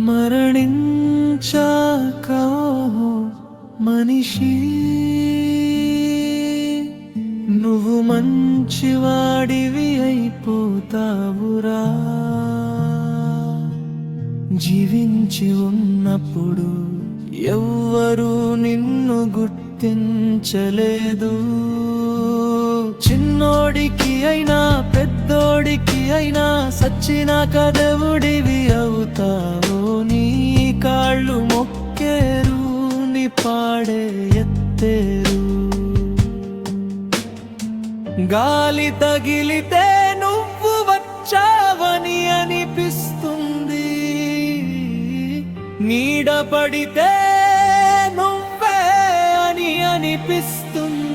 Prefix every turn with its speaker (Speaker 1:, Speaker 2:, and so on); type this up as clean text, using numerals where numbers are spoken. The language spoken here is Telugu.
Speaker 1: మరణించాక మనిషి నువ్వు మంచివాడివి అయిపోతావురా. జీవించి ఉన్నప్పుడు ఎవ్వరూ నిన్ను గుర్తించలేదు. చిన్నోడికి అయినా పెద్దోడికి అయినా సచ్చినాక దేవుడివి అవుతావు. నీ కాళ్ళు మొక్కేరు, నీ పాడే ఎత్తేరు. గాలి తగిలితే నువ్వు వచ్చావని అనిపిస్తుంది, నీడ పడితే నువ్వే అని అనిపిస్తుంది.